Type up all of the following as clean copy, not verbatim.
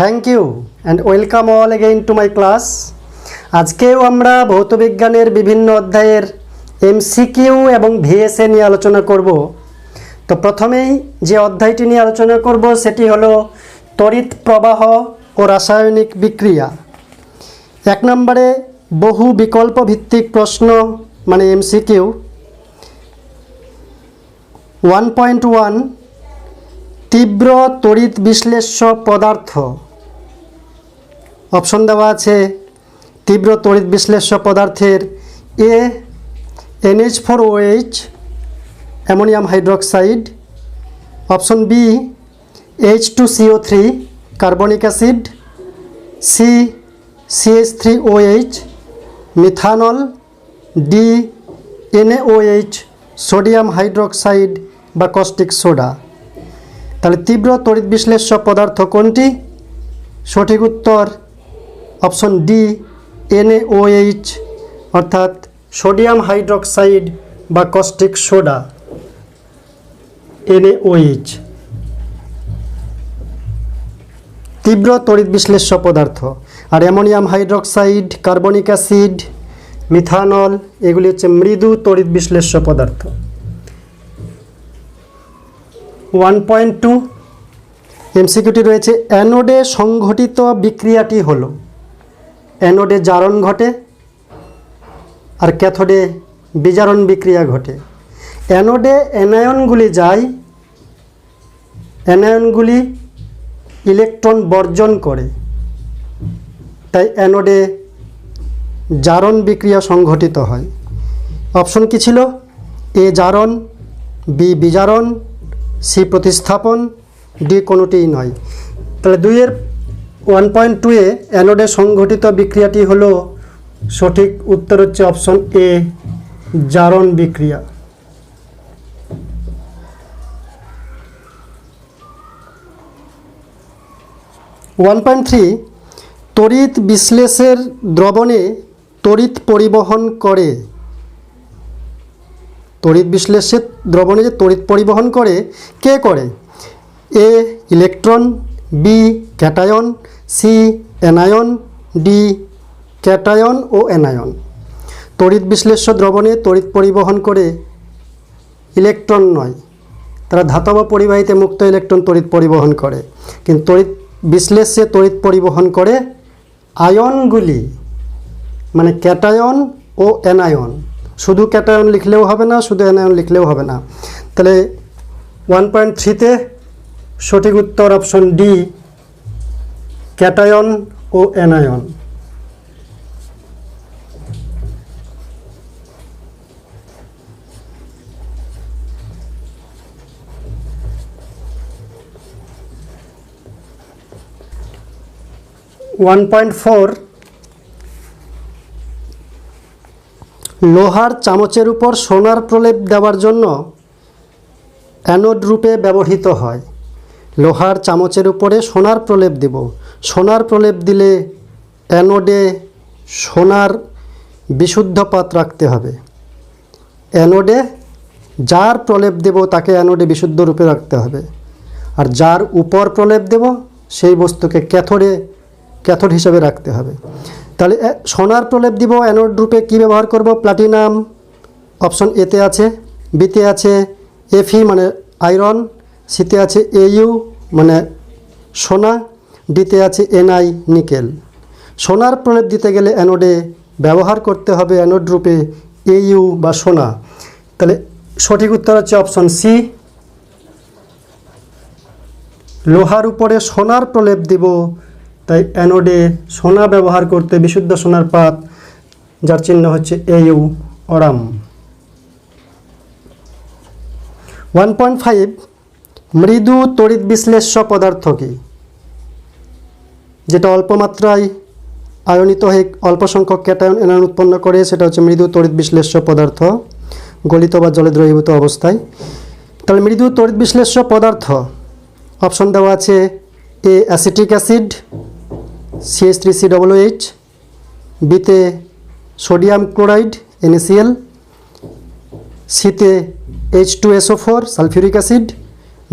Thank you and welcome all again to my class. আজকেও আমরা ভৌতবিজ্ঞানের বিভিন্ন অধ্যায়ের এমসিকিউ এবং ভিএসএ নিয়ে আলোচনা করব। তো প্রথমেই যে অধ্যায়টি নিয়ে আলোচনা করব সেটি হলো তড়িৎ প্রবাহ ও রাসায়নিক বিক্রিয়া। 1 নম্বরে বহু বিকল্প ভিত্তিক প্রশ্ন মানে এমসিকিউ। 1.1 তীব্র তড়িৎ বিশ্লেষ্য পদার্থ। অপশন দেওয়া আছে তীব্র তড়িৎ বিশ্লেষ্য পদার্থের A NH4OH ammonium hydroxide, option B H2CO3 carbonic acid, C CH3OH methanol, D NaOH sodium hydroxide বা কস্টিক সোডা। তাহলে তীব্র তড়িৎ বিশ্লেষ্য পদার্থ কোনটি? সঠিক উত্তর অপশন ডি NaOH অর্থাৎ সোডিয়াম হাইড্রোক্সাইড বা কস্টিক সোডা NaOH তীব্র তড়িৎ বিশ্লেষ্য পদার্থ। আর ammonium hydroxide, carbonic acid, methanol এগুলি হচ্ছে মৃদু তড়িৎ বিশ্লেষ্য পদার্থ। 1.2 এমসিকিউটি রয়েছে অ্যানোডে সংঘটিত বিক্রিয়াটি হলো। অ্যানোডে জারণ ঘটে আর ক্যাথোডে বিজারণ বিক্রিয়া ঘটে। অ্যানোডে অ্যানায়নগুলি যায়, অ্যানায়নগুলি ইলেকট্রন বর্জন করে, তাই অ্যানোডে জারণ বিক্রিয়া সংঘটিত হয়। অপশন কি ছিল? এ জারণ, বি বিজারণ, সি প্রতিস্থাপন, ডি কোনোটিই নয়। তাহলে 1.2 অ্যানোডে সংঘটিত বিক্রিয়াটি হলো সঠিক উত্তর হচ্ছে অপশন এ জারণ বিক্রিয়া। 1.3 তড়িৎ বিশ্লেষের দ্রবণে তড়িৎ পরিবহন করে। তড়িৎ বিশ্লেষের দ্রবণে যে তড়িৎ পরিবহন করে কে করে? A electron, B cation, C anion, D cation ও অ্যানায়ন। তড়িৎ বিশ্লেষ্য দ্রবণে তড়িৎ পরিবহন করে ইলেকট্রন নয়, তারা ধাতব পরিবাহীতে মুক্ত ইলেকট্রন তড়িৎ পরিবহন করে, কিন্তু তড়িৎ বিশ্লেষ্যে তড়িৎ পরিবহন করে আয়নগুলি মানে ক্যাটায়ন ও অ্যানায়ন। শুধু ক্যাটায়ন লিখলেও হবে না, শুধু অ্যানায়ন লিখলেও হবে না। তাহলে 1.3-তে সঠিক উত্তর অপশন ডি ক্যাটায়ন ও অ্যানায়ন। লোহার চামচের উপর সোনার প্রলেপ দেওয়ার জন্য অ্যানোড রূপে ব্যবহৃত হয়। লোহার চামচের উপরে সোনার প্রলেপ দেব, সোনার প্রলেপ দিলে অ্যানোডে সোনার বিশুদ্ধ পাত রাখতে হবে। অ্যানোডে যার প্রলেপ দেব তাকে অ্যানোডে বিশুদ্ধ রূপে রাখতে হবে, আর যার উপর প্রলেপ দেব সেই বস্তুকে ক্যাথোড হিসাবে রাখতে হবে। তাহলে সোনার প্রলেপ দিব অ্যানোড রূপে কি ব্যবহার করব? প্লাটিনাম অপশন এতে আছে, বিতে আছে Fe মানে আয়রন, সিতে আছে Au মানে সোনা, ডিতে আছে Ni নিকেল। সোনার প্রলেপ দিতে গেলে অ্যানোডে ব্যবহার করতে হবে অ্যানোড রূপে Au বা সোনা। তাহলে সঠিক উত্তর হচ্ছে অপশন সি লোহার উপরে সোনার প্রলেপ দিব, তাই অ্যানোডে সোনা ব্যবহার করতে বিশুদ্ধ সোনার পাত যার চিহ্ন হচ্ছে Au অরাম। 1.5 মৃদু তড়িৎ বিশ্লেষ্য পদার্থ কি? যেটা অল্প মাত্রায় আয়নিত হয়ে অল্প সংখ্যক ক্যাটায়ন অ্যানায়ন উৎপন্ন করে, সেটা হচ্ছে মৃদু তড়িৎ বিশ্লেষ্য পদার্থ, গলিত বা জলে দ্রবীভূত অবস্থায়। তাহলে মৃদু তড়িৎ বিশ্লেষ্য পদার্থ অপশন দেওয়া আছে এ অ্যাসিটিক অ্যাসিড CH3COOH, বিতে সোডিয়াম ক্লোরাইড NaCl, সিতে H2SO4 সালফিউরিক অ্যাসিড,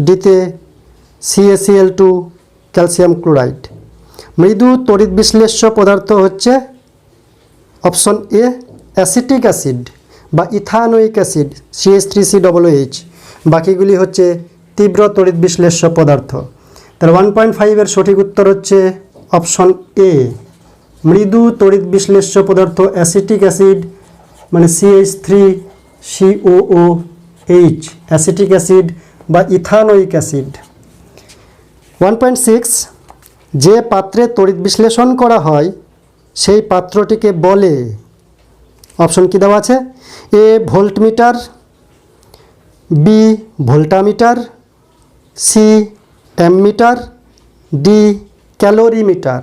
ডিতে CaCl2 ক্যালসিয়াম ক্লোরাইড। মৃদু তড়িৎ বিশ্লেষ্য পদার্থ হচ্ছে অপশন এ অ্যাসিটিক অ্যাসিড বা ইথানোয়িক অ্যাসিড CH3COOH। বাকিগুলি হচ্ছে তীব্র তড়িৎ বিশ্লেষ্য পদার্থ। তাহলে 1.5 এর সঠিক উত্তর হচ্ছে অপশন এ মৃদু তড়িৎ বিশ্লেষ্য পদার্থ অ্যাসিটিক অ্যাসিড মানে CH3COOH অ্যাসিটিক অ্যাসিড বা ইথানোয়িক অ্যাসিড। 1.6 যে পাত্রে তড়িৎ বিশ্লেষণ করা হয় সেই পাত্রটিকে বলে, অপশন কি দেওয়া আছে, A voltmeter, B voltameter, C ammeter, D calorimeter.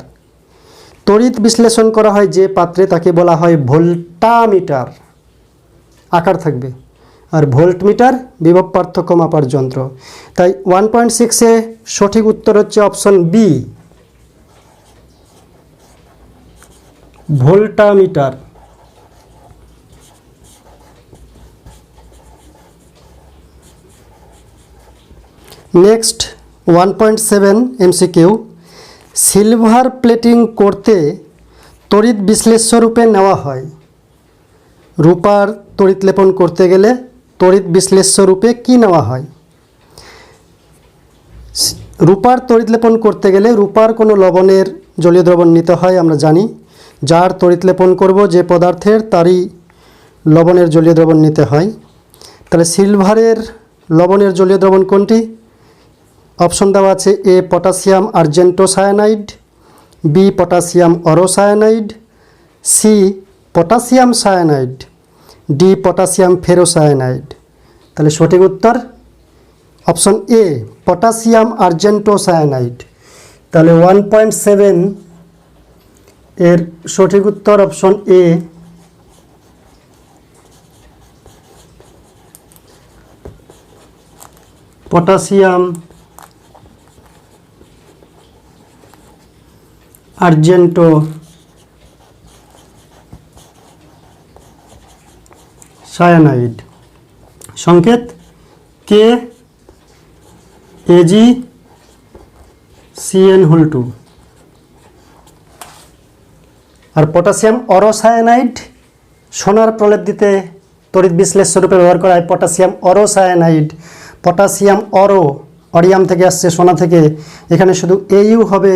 তড়িৎ বিশ্লেষণ করা হয় যে পাত্রে তাকে বলা হয় ভোল্টামিটার, আকার থাকবে, আর ভোল্টমিটার বিভব পার্থক্য মাপার যন্ত্র। তাই 1.6 সঠিক উত্তর হচ্ছে option B voltameter. Next 1.7 MCQ silver plating করতে তড়িৎ বিশ্লেষ্য রূপে নেওয়া হয়। রূপার তড়িৎ লেপন করতে গেলে তড়িৎ বিশ্লেষ্য রূপে কি নেওয়া হয়? রূপার তড়িৎ লেপন করতে গেলে রূপার কোনো লবণের জলীয় দ্রবণ নিতে হয়, আমরা জানি। যার তড়িৎ লেপন করব যে পদার্থের তারই লবণের জলীয় দ্রবণ নিতে হয়। তাহলে সিলভারের লবণের জলীয় দ্রবণ কোনটি? অপশন দেওয়া আছে A potassium argentocyanide, B potassium aurocyanide, C potassium cyanide, D potassium ferrocyanide. তাহলে সঠিক উত্তর অপশন এ পটাশিয়াম আর্জেন্টোসায়ানাইড। তাহলে 1.7 এর সঠিক উত্তর option A potassium argento cyanide. সংকেত কে এজি CN2। আর পটাশিয়াম অরোসায়ানাইড সোনার প্রলেপ দিতে তড়িৎ বিশ্লেষ্য রূপে ব্যবহার করা হয় পটাশিয়াম অরোসায়ানাইড। পটাশিয়াম অরিয়াম থেকে আসছে, সোনা থেকে, এখানে শুধু AU হবে।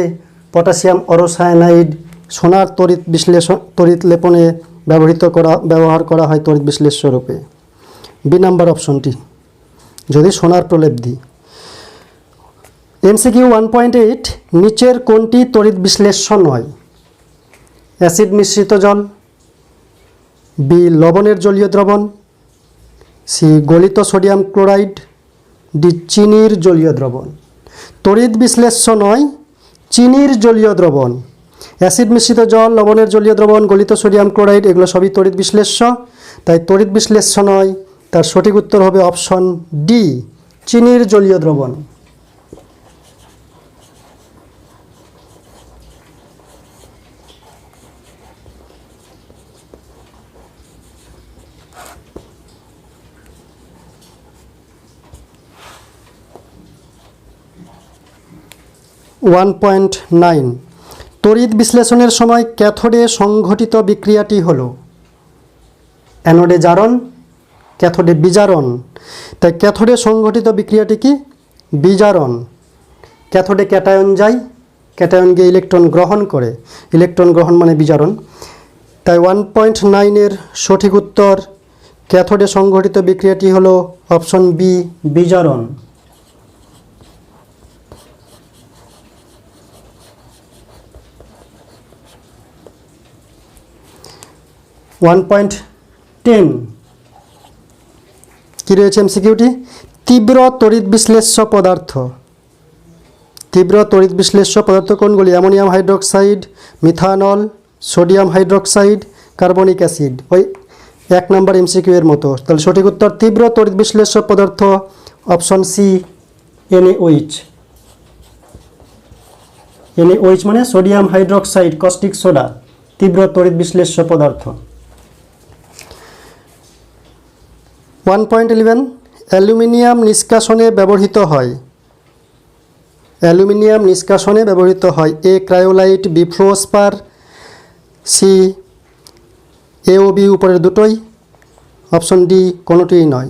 পটাশিয়াম অরোসায়ানাইড সোনার তড়িৎ লেপনে ব্যবহার করা হয় তড়িৎ বিশ্লেষ্য রূপে। বি নাম্বার অপশনটি যদি সোনার প্রলেপ দিই। MCQ 1.8 নিচের কোনটি তড়িৎ বিশ্লেষ্য নয়? অ্যাসিড মিশ্রিত জল, বি লবণের জলীয় দ্রবণ, সি গলিত সোডিয়াম ক্লোরাইড, ডি চিনির জলীয় দ্রবণ। তড়িৎ বিশ্লেষ্য নয় চিনির জলীয় দ্রবণ। অ্যাসিড মিশ্রিত জল, লবণের জলীয় দ্রবণ, গলিত সোডিয়াম ক্লোরাইড এগুলো সবই তড়িৎ বিশ্লেষ্য, তাই তড়িৎ বিশ্লেষ্য নয়। তার সঠিক উত্তর হবে অপশন ডি চিনির জলীয় দ্রবণ। ওয়ান 1.9 তড়িৎ বিশ্লেষণের সময় ক্যাথোডে সংঘটিত বিক্রিয়াটি হলো অ্যানোডে জারণ, ক্যাথোডে বিজারণ। তাই ক্যাথোডে সংঘটিত বিক্রিয়াটি কি? বিজারণ। ক্যাথোডে ক্যাটায়ন যায়, ক্যাটায়ন গিয়ে ইলেকট্রন গ্রহণ করে, ইলেকট্রন গ্রহণ মানে বিজারণ। তাই 1.9 এর সঠিক উত্তর ক্যাথোডে সংঘটিত বিক্রিয়াটি হলো অপশন বি বিজারণ। 1.10 কি রয়েছে MCQটি? তীব্র তড়িৎ বিশ্লেষ্য পদার্থ। তীব্র তড়িৎ বিশ্লেষ্য পদার্থ কোনগুলি? Ammonium hydroxide, methanol, sodium hydroxide, carbonic acid. ওই 1 নম্বর MCQ এর মতো। তাহলে সঠিক উত্তর তীব্র তড়িৎ বিশ্লেষ্য পদার্থ অপশন সি NaOH। NaOH মানে সোডিয়াম হাইড্রোক্সাইড, কস্টিক সোডা, তীব্র তড়িৎ বিশ্লেষ্য পদার্থ। 1.11 অ্যালুমিনিয়াম নিষ্কাশনে ব্যবহৃত হয়। অ্যালুমিনিয়াম নিষ্কাশনে ব্যবহৃত হয়? এ ক্রায়োলাইট, বি ফ্লোরস্পার, সি এ ও বি উপরের দুটোই, অপশন ডি কোনোটিই নয়।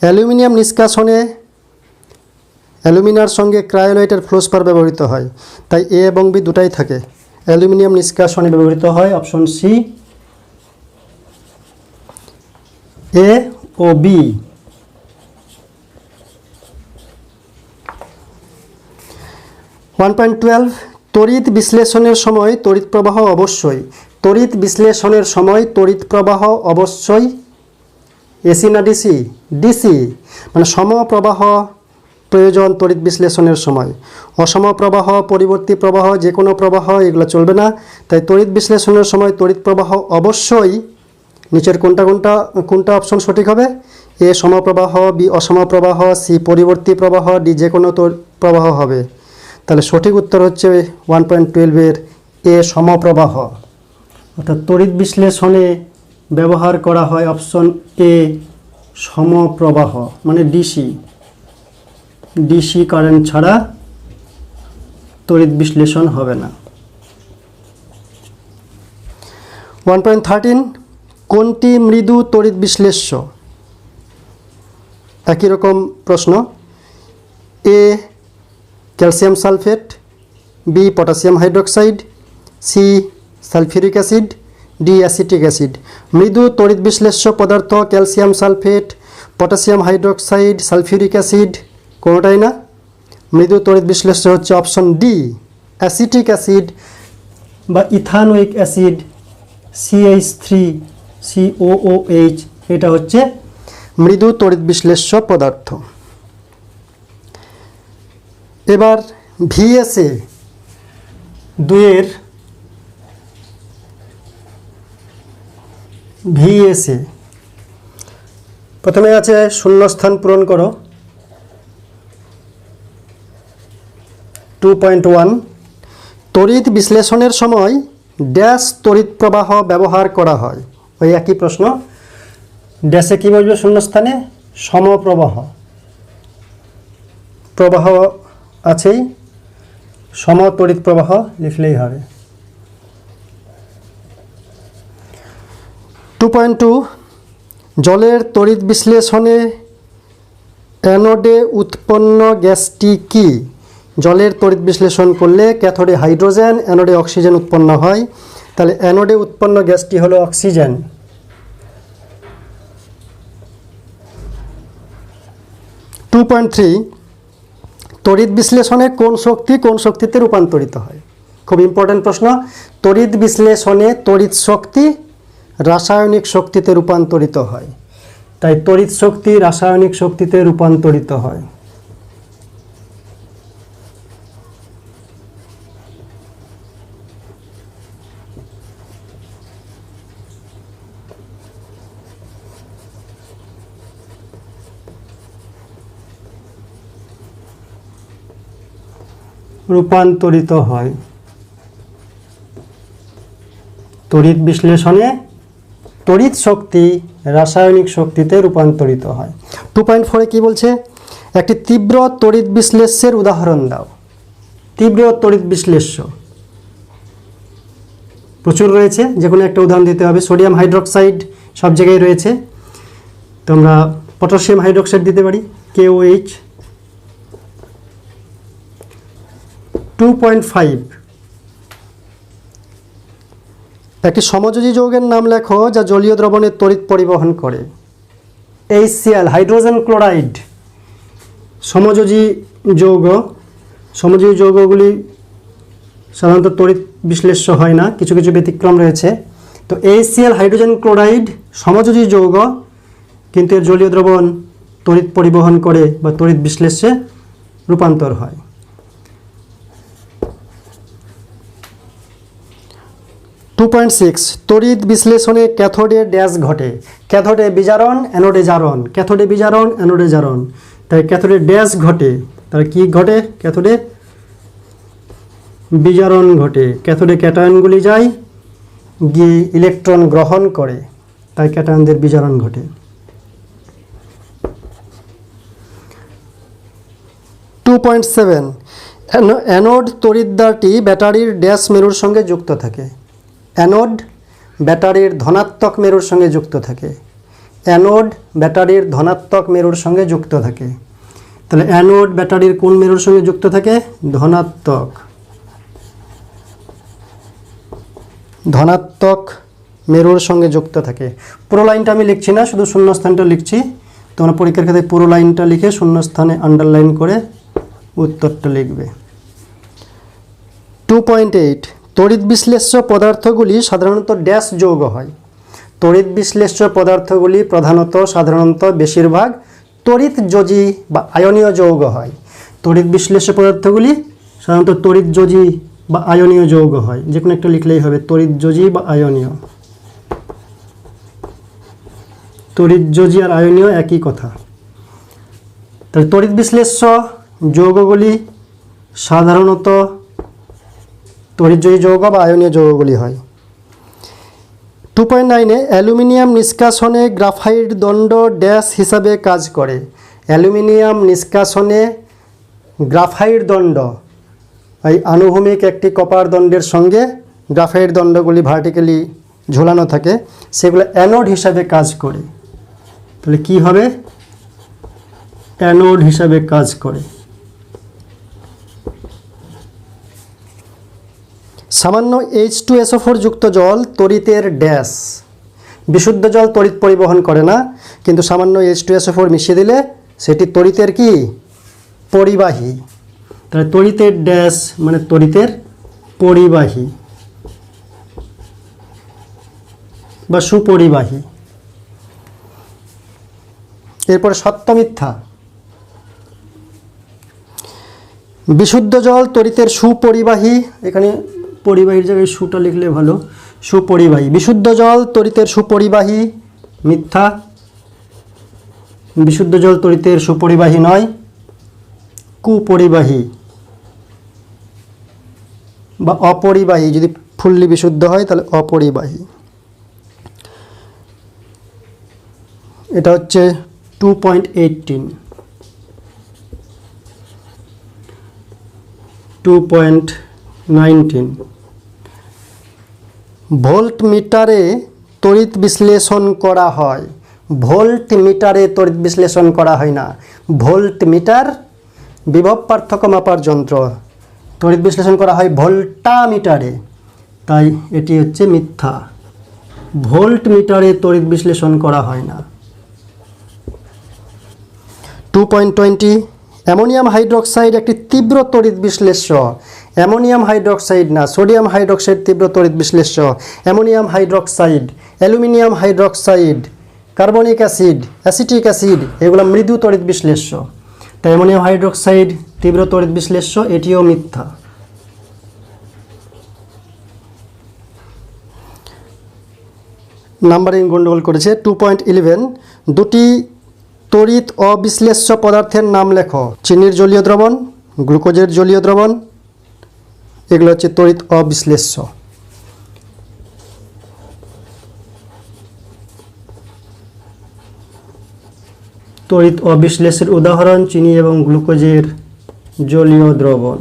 অ্যালুমিনিয়াম নিষ্কাশনে অ্যালুমিনার সঙ্গে ক্রায়োলাইটের ফ্লোরস্পার ব্যবহৃত হয়, তাই এ এবং বি দুটাই থাকে। অ্যালুমিনিয়াম নিষ্কাশনে ব্যবহৃত হয় অপশন সি এ ও বি। 1.12 তড়িৎ বিশ্লেষণের সময় তড়িৎ প্রবাহ অবশ্যই, তড়িৎ বিশ্লেষণের সময় তড়িৎ প্রবাহ অবশ্যই এসি না ডিসি? ডিসি, মানে সমপ্রবাহ প্রয়োজন তড়িৎ বিশ্লেষণের সময়। অসম প্রবাহ, পরিবর্তী প্রবাহ, যে কোনো প্রবাহ এগুলো চলবে না। তাই তড়িৎ বিশ্লেষণের সময় তড়িৎ প্রবাহ অবশ্যই নিচের কোনটা অপশন সঠিক হবে? এ সমপ্রবাহ, বি অসম প্রবাহ, সি পরিবর্তী প্রবাহ, ডি যে কোনো প্রবাহ হবে। তাহলে সঠিক উত্তর হচ্ছে 1.12 এ সমপ্রবাহ। অর্থাৎ তড়িৎ বিশ্লেষণে ব্যবহার করা হয় অপশন এ সমপ্রবাহ, মানে ডিসি। ডিসি কারেন্ট ছাড়া তড়িৎ বিশ্লেষণ হবে না। 1.13 কোনটি মৃদু তড়িৎ বিশ্লেষ্য? একই রকম প্রশ্ন। A calcium sulphate, B potassium hydroxide, C sulphuric acid, D acetic acid. মৃদু তড়িৎ বিশ্লেষ্য পদার্থ calcium sulphate, potassium hydroxide, sulphuric acid কোনোটাই না। মৃদু তড়িৎ বিশ্লেষ্য হচ্ছে অপশন ডি অ্যাসিটিক অ্যাসিড বা ইথানোয়িক অ্যাসিড, CH3COOH, এটা হচ্ছে মৃদু তড়িৎ বিশ্লেষ্য পদার্থ। এবার ভিএসএ 2 ভিএসএ প্রথমে আছে শূন্যস্থান পূরণ করো। 2.1 তড়িৎ বিশ্লেষণের সময় ড্যাশ তড়িৎ প্রবাহ ব্যবহার করা হয়? ওই একই প্রশ্ন। ড্যাশে কী বসবে শূন্যস্থানে? সমপ্রবাহ। প্রবাহ আছেই, সম তড়িৎ প্রবাহ লিখলেই হবে। 2.2 জলের তড়িৎ বিশ্লেষণে অ্যানোডে উৎপন্ন গ্যাসটি কি? জলের তড়িৎ বিশ্লেষণ করলে ক্যাথোডে হাইড্রোজেন, অ্যানোডে অক্সিজেন উৎপন্ন হয়। তাহলে অ্যানোডে উৎপন্ন গ্যাসটি হলো অক্সিজেন। 2.3 তড়িৎ বিশ্লেষণে কোন শক্তি কোন শক্তিতে রূপান্তরিত হয়? খুব ইম্পর্ট্যান্ট প্রশ্ন। তড়িৎ বিশ্লেষণে তড়িৎ শক্তি রাসায়নিক শক্তিতে রূপান্তরিত হয়। তাই তড়িৎ শক্তি রাসায়নিক শক্তিতে রূপান্তরিত হয়। রূপান্তরিত হয় তড়িৎ বিশ্লেষণে তড়িৎ শক্তি রাসায়নিক শক্তিতে রূপান্তরিত হয়। 2.4 কি বলছে? একটি তীব্র তড়িৎ বিশ্লেষ্যের উদাহরণ দাও। তীব্র তড়িৎ বিশ্লেষ্য প্রচুর রয়েছে, যে কোনো একটা উদাহরণ দিতে হবে। সোডিয়াম হাইড্রোক্সাইড সব জায়গায় রয়েছে, তো আমরা পটাশিয়াম হাইড্রোক্সাইড দিতে পারি, KOH। 2.5 একটি সমযোজী যৌগের নাম লেখো যা জলীয় দ্রবণে তড়িৎ পরিবহন করে। HCl হাইড্রোজেন ক্লোরাইড সমযোজী যৌগ। সমযোজী যৌগগুলি সাধারণত তড়িৎ বিশ্লেষ্য হয় না, কিছু কিছু ব্যতিক্রম রয়েছে। তো HCl হাইড্রোজেন ক্লোরাইড সমযোজী যৌগ, কিন্তু এর জলীয় দ্রবণ তড়িৎ পরিবহন করে বা তড়িৎ বিশ্লেষ্যে রূপান্তর হয়। 2.6 তড়িৎ বিশ্লেষণে ক্যাথোডে ড্যাশ ঘটে? ক্যাথোডে বিজারণ, অ্যানোডে জারণ। ক্যাথোডে বিজারণ, অ্যানোডে জারণ। তাই ক্যাথোডে ড্যাশ ঘটে। তাহলে কি ঘটে? ক্যাথোডে বিজারণ ঘটে। ক্যাথোডে ক্যাটায়নগুলি যায়, গিয়ে ইলেকট্রন গ্রহণ করে, তাই ক্যাটায়নদের বিজারণ ঘটে। 2.7 অ্যানোড তড়িৎদ্বারটি ব্যাটারির ড্যাশ মেরুর সঙ্গে যুক্ত থাকে। অ্যানোড ব্যাটারির ধনাত্মক মেরুর সঙ্গে যুক্ত থাকে। অ্যানোড ব্যাটারির ধনাত্মক মেরুর সঙ্গে যুক্ত থাকে। তাহলে অ্যানোড ব্যাটারির কোন মেরুর সঙ্গে যুক্ত থাকে? ধনাত্মক মেরুর সঙ্গে যুক্ত থাকে। পুরো লাইনটা আমি লিখছি না, শুধু শূন্যস্থানটা লিখছি। তোমরা পরীক্ষার ক্ষেত্রে পুরো লাইনটা লিখে শূন্যস্থানে আন্ডারলাইন করে উত্তরটা লিখবে। 2.8 তড়িৎ বিশ্লেষ্য পদার্থগুলি সাধারণত ড্যাশ যৌগ হয়। তড়িৎ বিশ্লেষ্য পদার্থগুলি সাধারণত বেশিরভাগ তড়িৎযোজী বা আয়নীয় যৌগ হয়। তড়িৎ বিশ্লেষ্য পদার্থগুলি সাধারণত তড়িৎযোজী বা আয়নীয় যৌগ হয়। যে কোনো একটা লিখলেই হবে, তড়িৎযোজী বা আয়নীয়। তড়িৎযোজী আর আয়নীয় একই কথা। তাহলে তড়িৎ বিশ্লেষ্য যৌগগুলি সাধারণত তড়িৎযোজী যৌগ বা আয়নীয় যৌগগুলি হয়। 2.9 অ্যালুমিনিয়াম নিষ্কাশনে গ্রাফাইট দণ্ড ড্যাশ হিসাবে কাজ করে। অ্যালুমিনিয়াম নিষ্কাশনে গ্রাফাইট দণ্ড, এই আনুভূমিক একটি কপার দণ্ডের সঙ্গে গ্রাফাইট দণ্ডগুলি ভার্টিক্যালি ঝোলানো থাকে, সেগুলো অ্যানোড হিসাবে কাজ করে। তাহলে কি হবে? অ্যানোড হিসাবে কাজ করে। সামান্য H2SO4 যুক্ত জল তড়িতের ড্যাশ। বিশুদ্ধ জল তড়িৎ পরিবহন করে না, কিন্তু সামান্য H2SO4 মিশিয়ে দিলে সেটি তড়িতের কি? পরিবাহী। তাহলে তড়িতের ড্যাশ মানে তড়িতের পরিবাহী বা সুপরিবাহী। এরপরে সত্য মিথ্যা। বিশুদ্ধ জল তড়িতের সুপরিবাহী, এখানে পরিবাহীর জায়গায় সুটা লিখলে ভালো, সুপরিবাহী। বিশুদ্ধ জল তড়িতের সুপরিবাহী, মিথ্যা। বিশুদ্ধ জল তড়িতের সুপরিবাহী নয়, কুপরিবাহী বা অপরিবাহী। যদি ফুললি বিশুদ্ধ হয় তাহলে অপরিবাহী। এটা হচ্ছে 2.18। 2.19 ভোল্ট মিটারে তড়িৎ বিশ্লেষণ করা হয়। ভোল্ট মিটারে তড়িৎ বিশ্লেষণ করা হয় না। ভোল্ট মিটার বিভব পার্থক্য মাপার যন্ত্র, তড়িৎ বিশ্লেষণ করা হয় ভোল্টা মিটারে, তাই এটি হচ্ছে মিথ্যা। ভোল্ট মিটারে তড়িৎ বিশ্লেষণ করা হয় না। 2.20 অ্যামোনিয়াম হাইড্রোক্সাইড একটি তীব্র তড়িৎ বিশ্লেষ্য। অ্যামোনিয়াম হাইড্রোক্সাইড না, সোডিয়াম হাইড্রোক্সাইড তীব্র তড়িৎ বিশ্লেষ্য। Ammonium hydroxide, aluminium hydroxide, carbonic acid, acetic acid, এগুলো মৃদু তড়িৎ বিশ্লেষ্য। তাই অ্যামোনিয়াম হাইড্রোক্সাইড তীব্র তড়িৎ বিশ্লেষ্য, এটিও মিথ্যা। নাম্বারিং গন্ডগোল করেছে। 2.11 দুটি তড়িৎ অবিশ্লেষ্য পদার্থের নাম লেখো। চিনির জলীয় দ্রবণ, গ্লুকোজের জলীয় দ্রবণ, এগুলো হচ্ছে তড়িৎ অবিশ্লেষ্য। তড়িৎ অবিশ্লেষের উদাহরণ চিনি এবং গ্লুকোজের জলীয় দ্রবণ।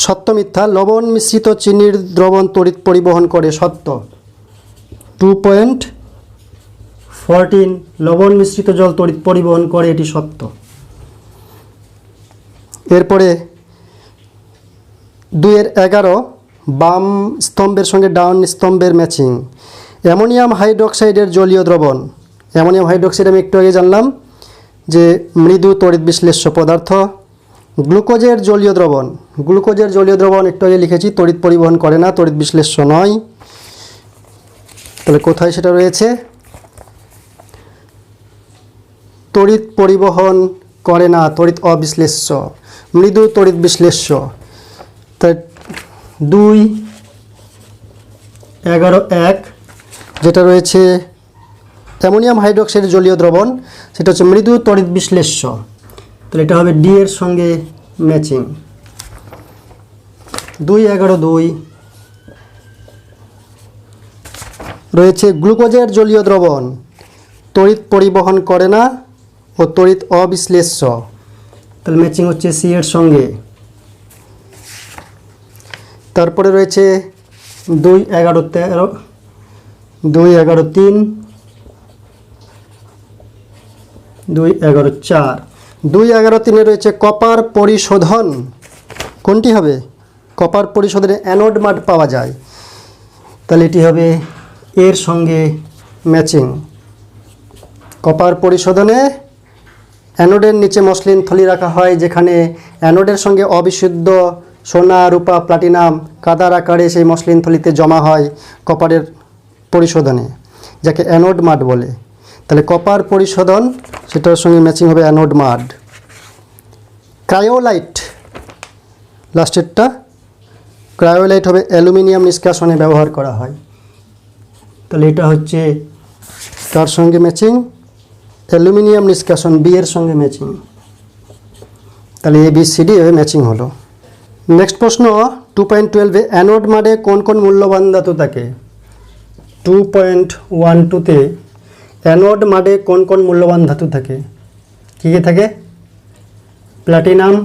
সত্য মিথ্যা লবণ মিশ্রিত চিনির দ্রবণ তড়িৎ পরিবহন করে। সত্য। 2.14 লবণ মিশ্রিত জল তড়িৎ পরিবহন করে, এটি সত্য। এরপরে 2.11 বাম স্তম্ভের সঙ্গে ডান স্তম্ভের ম্যাচিং। অ্যামোনিয়াম হাইড্রোক্সাইডের জলীয় দ্রবণ। অ্যামোনিয়াম হাইড্রোক্সাইড আমি একটু আগে জানলাম যে মৃদু তড়িৎ বিশ্লেষ্য পদার্থ। গ্লুকোজের জলীয় দ্রবণ, গ্লুকোজের জলীয় দ্রবণ একটু আগে লিখেছি, তড়িৎ পরিবহন করে না, তড়িৎ বিশ্লেষ্য নয়। তাহলে কোথায় সেটা রয়েছে? তড়িৎ পরিবহন করে না, তড়িৎ অবিশ্লেষ্য, মৃদু তড়িৎ বিশ্লেষ্য। তাই 2.11.1 যেটা রয়েছে অ্যামোনিয়াম হাইড্রোক্সাইডের জলীয় দ্রবণ, সেটা হচ্ছে মৃদু তড়িৎ বিশ্লেষ্য। তাহলে এটা হবে ডি এর সঙ্গে ম্যাচিং। 2.11.2 রয়েছে গ্লুকোজের জলীয় দ্রবণ তড়িৎ পরিবহন করে না ও তড়িৎ অবিশ্লেষ্য, তাহলে ম্যাচিং হচ্ছে সি এর সঙ্গে। তারপরে রয়েছে 2, 11, 13, 2, 11, 3, 2, 11, 4, 2, 11, 3 রয়েছে কপার পরিশোধন। কোনটি হবে? কপার পরিশোধনে অ্যানোড মাড পাওয়া যায়, তাহলে এটি হবে এর সঙ্গে ম্যাচিং। কপার পরিশোধনে অ্যানোডের নিচে মসলিন থলি রাখা হয়, যেখানে অ্যানোডের সঙ্গে অবিশুদ্ধ সোনা, রূপা, প্লাটিনাম কাদার আকারে সেই মসলিন থলিতে জমা হয় কপারের পরিশোধনে, যাকে অ্যানোড মাড বলে। তাহলে কপার পরিশোধন, সেটার সঙ্গে ম্যাচিং হবে অ্যানোড মাড। ক্রায়োলাইট, লাস্টেরটা ক্রায়োলাইট হবে অ্যালুমিনিয়াম নিষ্কাশনে ব্যবহার করা হয়, তাহলে এটা হচ্ছে তার সঙ্গে ম্যাচিং, অ্যালুমিনিয়াম নিষ্কাশন বি এর সঙ্গে ম্যাচিং। তাহলে এ বি সি ডি এভাবে ম্যাচিং হলো। নেক্সট প্রশ্ন 2.12 অ্যানোড মাডে কোন কোন মূল্যবান ধাতু থাকে? 2.12তে অ্যানোড মাডে কোন কোন মূল্যবান ধাতু থাকে? কী কী থাকে? প্লাটিনাম,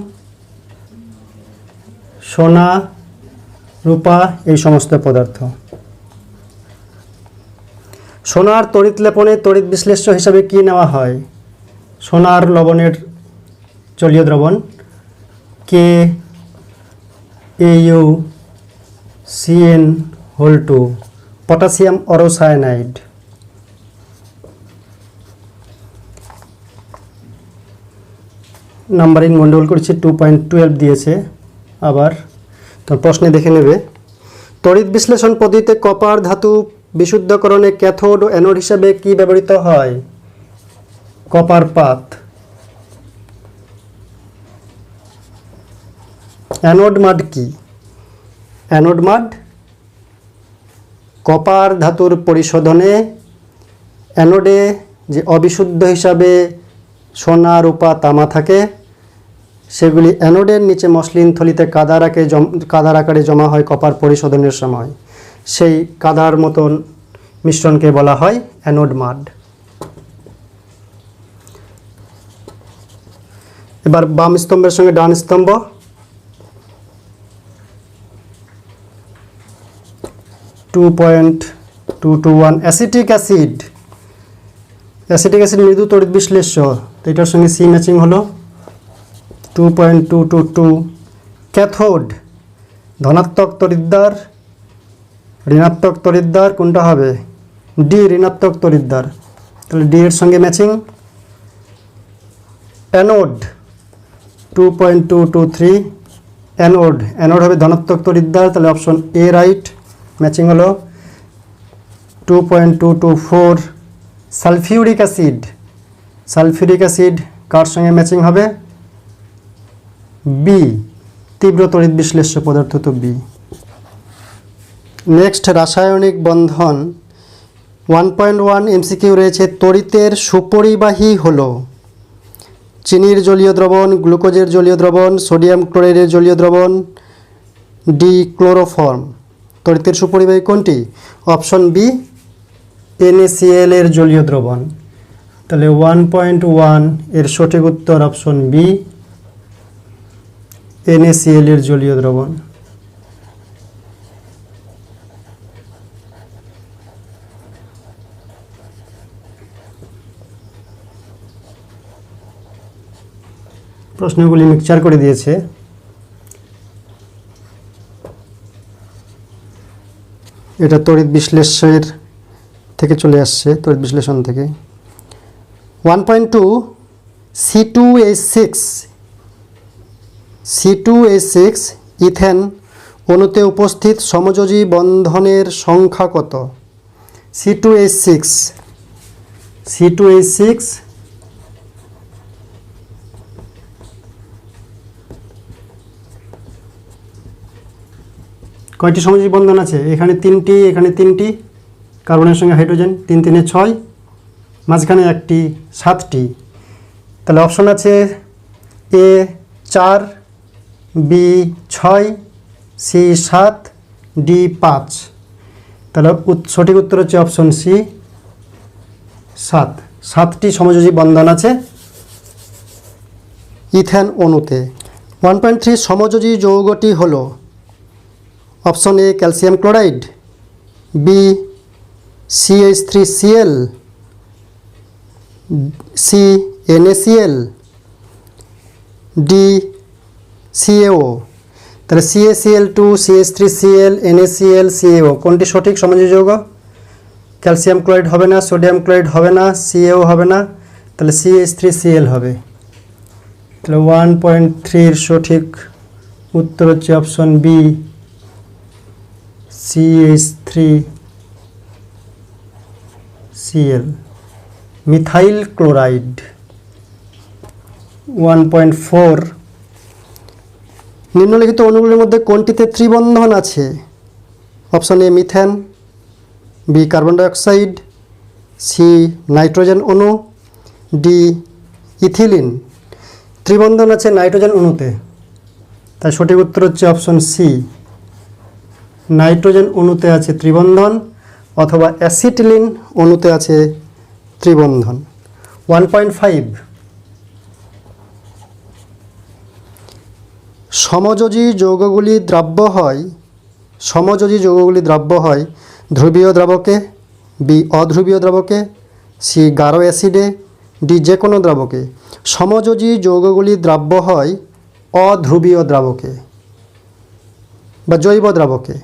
সোনা, রূপা, এই সমস্ত পদার্থ। সোনার তড়িৎ লেপনে তড়িৎ বিশ্লেষ্য হিসাবে কি নেওয়া হয়? সোনার লবণের জলীয় দ্রবণ KaUCN2, পটাশিয়াম অরোসায়ানাইড। নাম্বারিং গন্ডগোল করেছে, 2.12 দিয়েছে আবার, তো প্রশ্নে দেখে নেবে। তড়িৎ বিশ্লেষণ পদ্ধতিতে কপার ধাতু বিশুদ্ধকরণে ক্যাথোড ও অ্যানোড হিসাবে কি ব্যবহৃত হয়? কপার পাত। অ্যানোড মাড কি? অ্যানোড মাড কপার ধাতুর পরিশোধনে অ্যানোডে যে অবিশুদ্ধ হিসাবে সোনা, রূপা, তামা থাকে, সেগুলি অ্যানোডের নিচে মসলিন থলিতে কাদার আকারে জমা হয় কপার পরিশোধনের সময়। সেই কাদার মতন মিশ্রণকে বলা হয় অ্যানোড মাড। এবার বাম স্তম্ভের সঙ্গে ডান স্তম্ভ। Acetic acid. অ্যাসিটিক অ্যাসিড মৃদু তড়িৎ বিশ্লেষ্য, তো এটার সঙ্গে সি ম্যাচিং হলো। 2.222 ক্যাথোড ধনাত্মক তড়িৎদ্বার, ঋণাত্মক তড়িৎদ্বার কোনটা হবে? ডি, ঋণাত্মক তড়িৎদ্বার, তাহলে ডি এর সঙ্গে ম্যাচিং। অ্যানোড 2.223 অ্যানোড, অ্যানোড হবে ধনাত্মক তড়িৎদ্বার, তাহলে অপশন এ রাইট, ম্যাচিং হলো। 2.224 সালফিউরিক অ্যাসিড। সালফিউরিক অ্যাসিড কার সঙ্গে ম্যাচিং হবে? বি, তীব্র তড়িৎ বিশ্লেষ্য পদার্থ, তো বি। নেক্সট রাসায়নিক বন্ধন 1.1 এমসিকিউ রয়েছে। তড়িতের সুপরিবাহী হলো চিনির জলীয় দ্রবণ, গ্লুকোজের জলীয় দ্রবণ, সোডিয়াম ক্লোরাইডের জলীয় দ্রবণ, ডি ক্লোরোফর্ম। তড়িতের সুপরিবাহী কোনটি? অপশন বি, NaCl এর জলীয় দ্রবণ। তাহলে 1.1 এর সঠিক উত্তর অপশন বি, NaCl এর জলীয় দ্রবণ। প্রশ্নগুলি মিক্সচার করে দিয়েছে। এটা তড়িৎ বিশ্লেষণের থেকে চলে আসছে, তড়িৎ বিশ্লেষণ থেকে। 1.2 C2H6 ইথেন অণুতে উপস্থিত সমযোজী বন্ধনের সংখ্যা কত? C2H6 কয়টি সমযোজী বন্ধন আছে? এখানে 3টি, এখানে 3টি, কার্বনের সঙ্গে হাইড্রোজেন, 3 3 6, মাঝখানে 1টি, 7টি। তাহলে অপশন আছে এ 4, বি 6, সি 7, ডি 5। তাহলে সঠিক উত্তর হচ্ছে অপশন সি 7টি সমযোজী বন্ধন আছে ইথেন অণুতে। 1.3 সমযোজী যৌগটি হলো option A calcium chloride, B CH3Cl, C NaCl, D CaO। তাহলে CaCl2, CH3Cl, NaCl, CaO কোনটি সঠিক সমযোজী যৌগ? ক্যালসিয়াম ক্লোরাইড হবে না, সোডিয়াম ক্লোরাইড হবে না, CaO হবে না, তাহলে CH3Cl হবে। তাহলে 1.3 সঠিক উত্তর হচ্ছে option B CH3Cl, methyl chloride. 1.4 নিম্নলিখিত অণুগুলির মধ্যে কোনটিতে ত্রিবন্ধন আছে? Option A methane, B carbon dioxide, C nitrogen অণু, ডি ইথিলিন। ত্রিবন্ধন আছে নাইট্রোজেন অণুতে, তাই সঠিক উত্তর হচ্ছে অপশন সি নাইট্রোজেন অণুতে আছে ত্রিবন্ধন, অথবা অ্যাসিটিলিন অণুতে আছে ত্রিবন্ধন। 1.5 সমযোজী যৌগগুলি দ্রাব্য হয় ধ্রুবীয় দ্রাবকে, বি অধ্রুবীয় দ্রাবকে, সি গাঢ় অ্যাসিডে, ডি যে কোনো দ্রাবকে। সমযোজী যৌগগুলি দ্রাব্য হয় অধ্রুবীয় দ্রাবকে বা জৈব দ্রাবকে,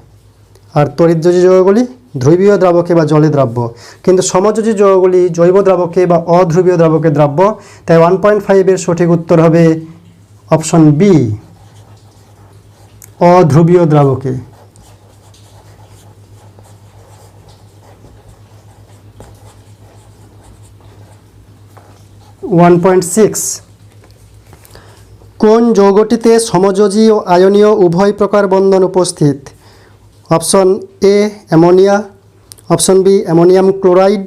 আর তড়িৎযোজী যৌগগুলি ধ্রুবীয় দ্রাবকে বা জলে দ্রাব্য। কিন্তু সমযোজী যৌগগুলি জৈব দ্রাবকে বা অধ্রুবীয় দ্রাবকে দ্রাব্য, তাই 1.5 এর সঠিক উত্তর হবে অপশন বি অধ্রুবীয় দ্রাবকে। 1.6 কোন যৌগটিতে সমযোজী ও আয়নীয় উভয় প্রকার বন্ধন উপস্থিত? Option A ammonia, option B ammonium chloride,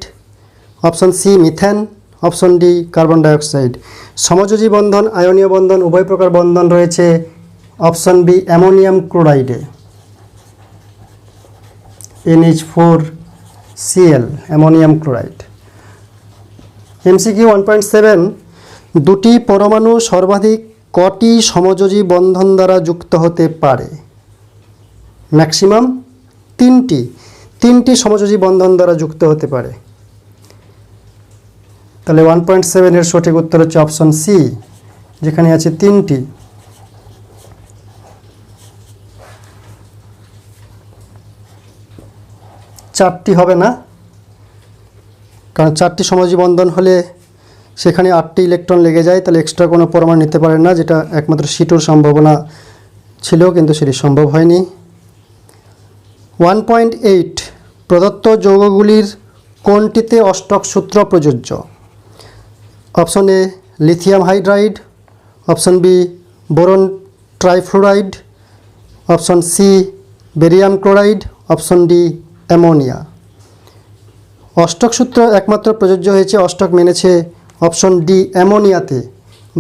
option C methane, option D carbon dioxide. সমযোজী বন্ধন আয়নীয় বন্ধন উভয় প্রকার বন্ধন রয়েছে অপশন বি অ্যামোনিয়াম ক্লোরাইডে, NH4Cl অ্যামোনিয়াম ক্লোরাইড। MCQ 1.7 দুটি পরমাণু সর্বাধিক কটি সমযোজী বন্ধন দ্বারা যুক্ত হতে পারে? ম্যাক্সিমাম তিনটি সমযোজী বন্ধন দ্বারা যুক্ত হতে পারে। তাহলে 1.7 এর সঠিক উত্তর হচ্ছে অপশন সি, যেখানে আছে 3টি। চারটি হবে না, কারণ 4টি সমযোজী বন্ধন হলে সেখানে 8টি ইলেকট্রন লেগে যায়, তাহলে এক্সট্রা কোনো পরমাণু নিতে পারে না, যেটা একমাত্র C2 সম্ভাবনা ছিল কিন্তু সেটি সম্ভব হয়নি। 1.8 প্রদত্ত যৌগগুলির কোনটিতে অষ্টক সূত্র প্রযোজ্য? Option A lithium hydride, option B boron trifluoride, option C barium chloride, option D ammonia. অষ্টক সূত্র একমাত্র প্রযোজ্য হয়েছে, অষ্টক মেনেছে অপশন ডি অ্যামোনিয়াতে,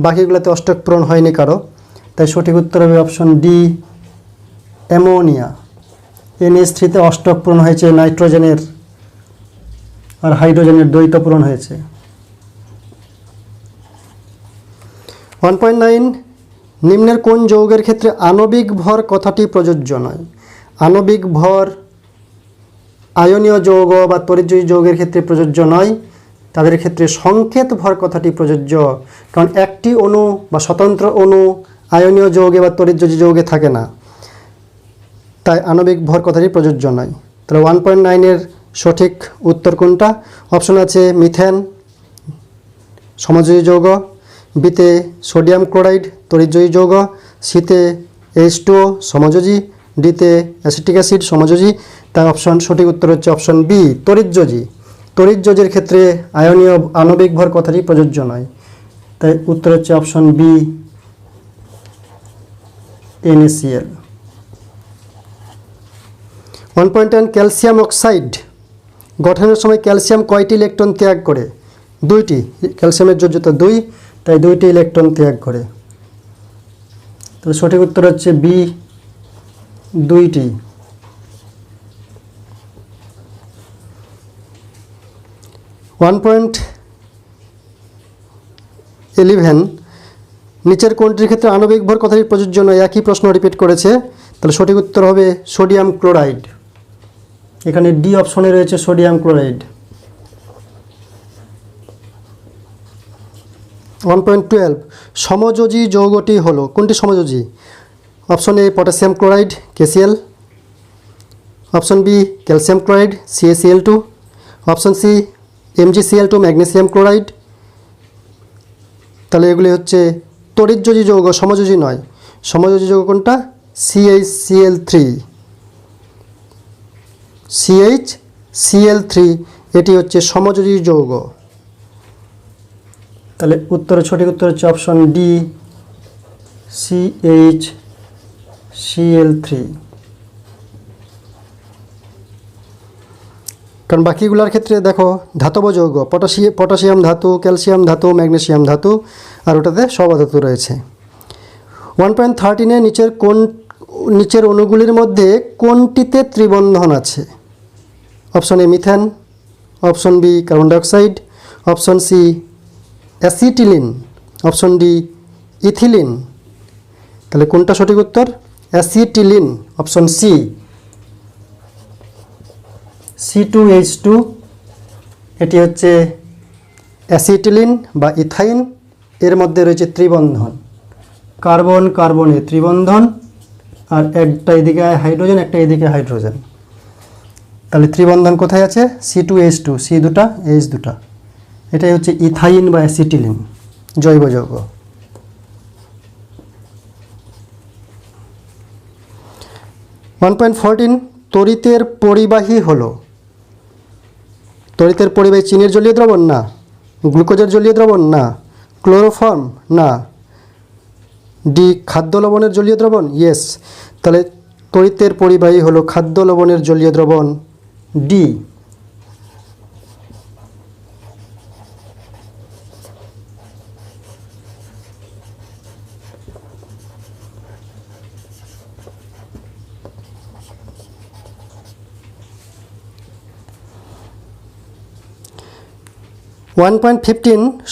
বাকিগুলোতে অষ্টক পূরণ হয়নি কারো, তাই সঠিক উত্তর হবে অপশন ডি অ্যামোনিয়া। NH3-তে অষ্টক পূরণ হয়েছে নাইট্রোজেনের আর হাইড্রোজেনের দ্বৈত পূরণ হয়েছে। 1.9 নিম্নের কোন যৌগের ক্ষেত্রে আণবিক ভর কথাটি প্রযোজ্য নয়? আণবিক ভর আয়নীয় যৌগ বা তড়িৎযোজী যৌগের ক্ষেত্রে প্রযোজ্য নয়, তাদের ক্ষেত্রে সংকেত ভর কথাটি প্রযোজ্য, কারণ একটি অণু বা স্বতন্ত্র অণু আয়নীয় যৌগে বা তড়িৎযোজী যৌগে থাকে না, তাই আণবিক ভর কথাটি প্রযোজ্য নয়। তাহলে 1.9 এর সঠিক উত্তর কোনটা? অপশন আছে মিথেন সমযোজী যৌগ, বিতে সোডিয়াম ক্লোরাইড তড়িৎযোজী যৌগ, সিতে H2O সমযোজী, ডিতে অ্যাসিটিক অ্যাসিড সমযোজী, তাই সঠিক উত্তর হচ্ছে অপশন বি তড়িৎযোজী। তড়িৎযোজীর ক্ষেত্রে আয়নীয় আণবিক ভর কথাটি প্রযোজ্য নয়, তাই উত্তর হচ্ছে option B NaCl। 1.10 calcium oxide গঠনের সময় ক্যালসিয়াম কয়টি ইলেকট্রন ত্যাগ করে? 2টি। ক্যালসিয়ামের যোজ্যতা 2, তাই 2টি ইলেকট্রন ত্যাগ করে। তো সঠিক উত্তর হচ্ছে বি 2টি। 1.11 নিচের কোনটির ক্ষেত্রে আণবিক ভর কথাটি প্রযোজ্য নয়? একই প্রশ্ন রিপিট করেছে, তাহলে সঠিক উত্তর হবে সোডিয়াম ক্লোরাইড। এখানে ডি অপশনে রয়েছে সোডিয়াম ক্লোরাইড। 1.12 সমযোজী যৌগটি হলো, কোনটি সমযোজী? Option A potassium chloride KCl, option B calcium chloride CaCl2, option C MgCl2 magnesium chloride. তাহলে এগুলি হচ্ছে তড়িৎযোজী যৌগ, সমযোজী নয়। সমযোজী যৌগ কোনটা? CHCl3 এটি হচ্ছে সমযোজী যৌগ। তাহলে উত্তরের সঠিক উত্তর হচ্ছে অপশন ডি CHCl3। কারণ বাকিগুলোর ক্ষেত্রে দেখো ধাতব যৌগ, পটাশিয়াম ধাতু, ক্যালসিয়াম ধাতু, ম্যাগনেসিয়াম ধাতু, আর ওটাতে সব ধাতু রয়েছে। 1.13 নিচের অণুগুলির মধ্যে কোনটিতে ত্রিবন্ধন আছে? Option A methane, option B carbon dioxide, option C acetylene, option D ethylene. তাহলে কোনটা সঠিক উত্তর? অ্যাসিটিলিন, অপশন সি C2H2 এটি হচ্ছে অ্যাসিটিলিন বা ইথাইন। এর মধ্যে রয়েছে ত্রিবন্ধন, কার্বন কার্বনে ত্রিবন্ধন, আর একটা এদিকে হাইড্রোজেন, একটা এদিকে হাইড্রোজেন। তাহলে ত্রিবন্ধন কোথায় আছে? C2H2, C দুটা H দুটা, এটাই হচ্ছে ইথাইন বা অ্যাসিটিলিন, জৈব যৌগ। 1.14 তড়িতের পরিবাহী হলো, তড়িতের পরিবাহী চিনির জলীয় দ্রবণ না, গ্লুকোজের জলীয় দ্রবণ না, ক্লোরোফর্ম না, ডি খাদ্য লবণের জলীয় দ্রবণ? ইয়েস। তাহলে তড়িতের পরিবাহী হলো খাদ্য লবণের জলীয় দ্রবণ, ডি।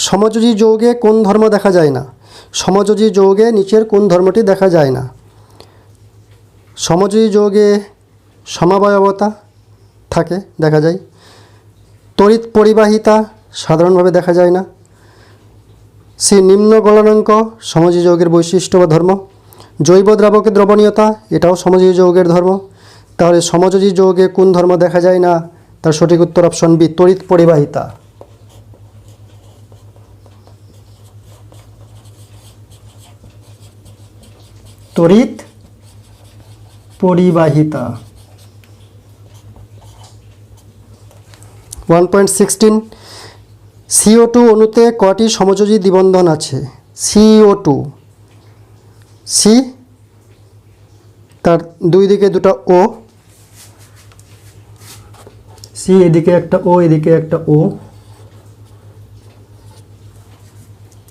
সমযোজী যৌগে কোন ধর্ম দেখা যায় না? সমযোজী যৌগে নিচের কোন ধর্মটি দেখা যায় না? সমযোজী যৌগে সমাবয়বতা থাকে, দেখা যায়। তড়িৎ পরিবাহিতা সাধারণভাবে দেখা যায় না। সি নিম্ন গলনাঙ্ক সমযোজী যৌগের বৈশিষ্ট্য বা ধর্ম। জৈব দ্রাবকের দ্রবণীয়তা এটাও সমযোজী যৌগের ধর্ম। তাহলে সমযোজী যৌগে কোন ধর্ম দেখা যায় না? তার সঠিক উত্তর অপশন বি তড়িৎ পরিবাহিতা। তড়িৎ পরিবাহিতা। 1.16 CO2 অণুতে কয়টি সমযোজী দ্বিবন্ধন আছে? CO2 সি, তার দুই দিকে দুটো ও, সি এদিকে একটা ও, এদিকে একটা ও।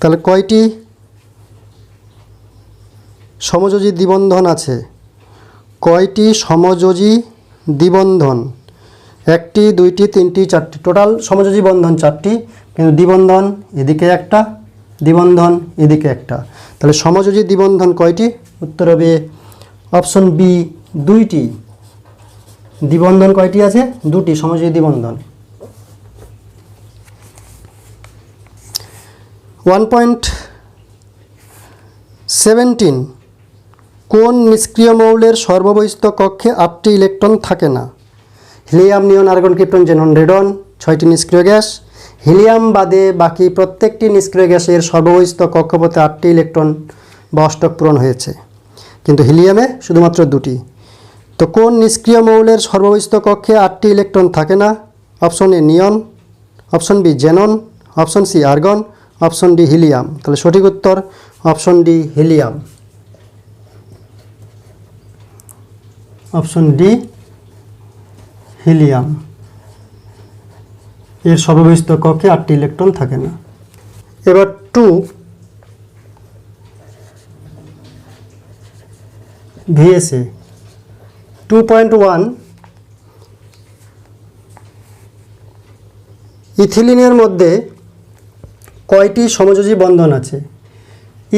তাহলে কয়টি সমযোজী দ্বিবন্ধন আছে? কয়টি সমযোজী দ্বিবন্ধন? একটি, দুইটি, তিনটি, চারটি, টোটাল সমযোজী বন্ধন চারটি, কিন্তু দ্বিবন্ধন এদিকে একটা, দ্বিবন্ধন এদিকে একটা। তাহলে সমযোজী দ্বিবন্ধন কয়টি? উত্তর হবে অপশন বি দুইটি। দ্বিবন্ধন কয়টি আছে? দুটি সমযোজী দ্বিবন্ধন। 1.17 কোন নিষ্ক্রিয় মৌলের সর্ববহিস্থ কক্ষে 8টি ইলেকট্রন থাকে না? হিলিয়াম, নিয়ন, আর্গন, ক্রিপ্টন, জেনন, রেডন 6টি নিষ্ক্রিয় গ্যাস। হিলিয়াম বাদে বাকি প্রত্যেকটি নিষ্ক্রিয় গ্যাসের সর্ববহিস্থ কক্ষপথে 8টি ইলেকট্রন বা অষ্টক পূরণ হয়েছে, কিন্তু হিলিয়ামে শুধুমাত্র 2টি। তো কোন নিষ্ক্রিয় মৌলের সর্ববহিস্থ কক্ষে 8টি ইলেকট্রন থাকে না? Option A neon, option B xenon, option C argon, option D helium. তাহলে সঠিক উত্তর option D helium. Option D helium, এর সর্ববহিস্থ কক্ষে 8টি ইলেকট্রন থাকে না। এবার 2 VSA 2.1 ইথিলিনের মধ্যে কয়টি সমযোজী বন্ধন আছে?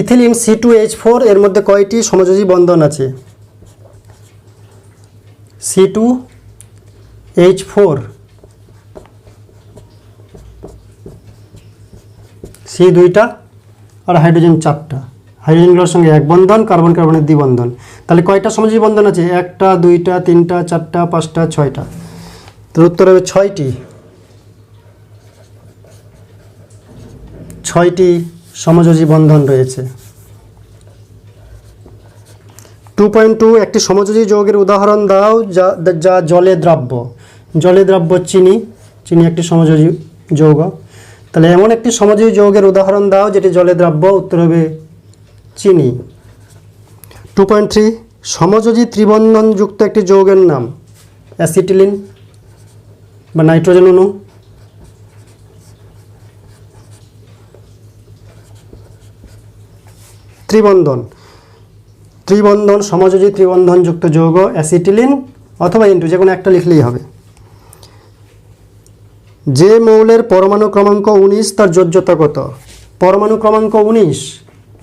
ইথিলিন C2H4 এর মধ্যে কয়টি সমযোজী বন্ধন আছে? C2H4 C দুইটা আর হাইড্রোজেন চারটা, হাইড্রোজেনগুলোর সঙ্গে এক বন্ধন, কার্বন কার্বনের দ্বিবন্ধন। তাহলে কয়টা সমযোজী বন্ধন আছে? একটা, দুইটা, তিনটা, চারটা, পাঁচটা, ছয়টা। তো উত্তর হবে ছয়টি সমযোজী বন্ধন রয়েছে। 2.2 একটি সমযোজী যৌগের উদাহরণ দাও যা জলে দ্রাব্য। জলে দ্রাব্য চিনি একটি সমযোজী যৌগ। তাহলে এমন একটি সমযোজী যৌগের উদাহরণ দাও যেটি জলে দ্রাব্য। উত্তর হবে চিনি। 2.3 সমযোজী ত্রিবন্ধনযুক্ত একটি যৌগের নাম? অ্যাসিটিলিন বা নাইট্রোজেন অণু। ত্রিবন্ধন সমযোজী ত্রিবন্ধনযুক্ত যৌগ অ্যাসিটিলিন অথবা N2, যে কোনো একটা লিখলেই হবে। যে মৌলের পরমাণু ক্রমাঙ্ক 19 তার যোজ্যতা কত? পরমাণু ক্রমাঙ্ক 19,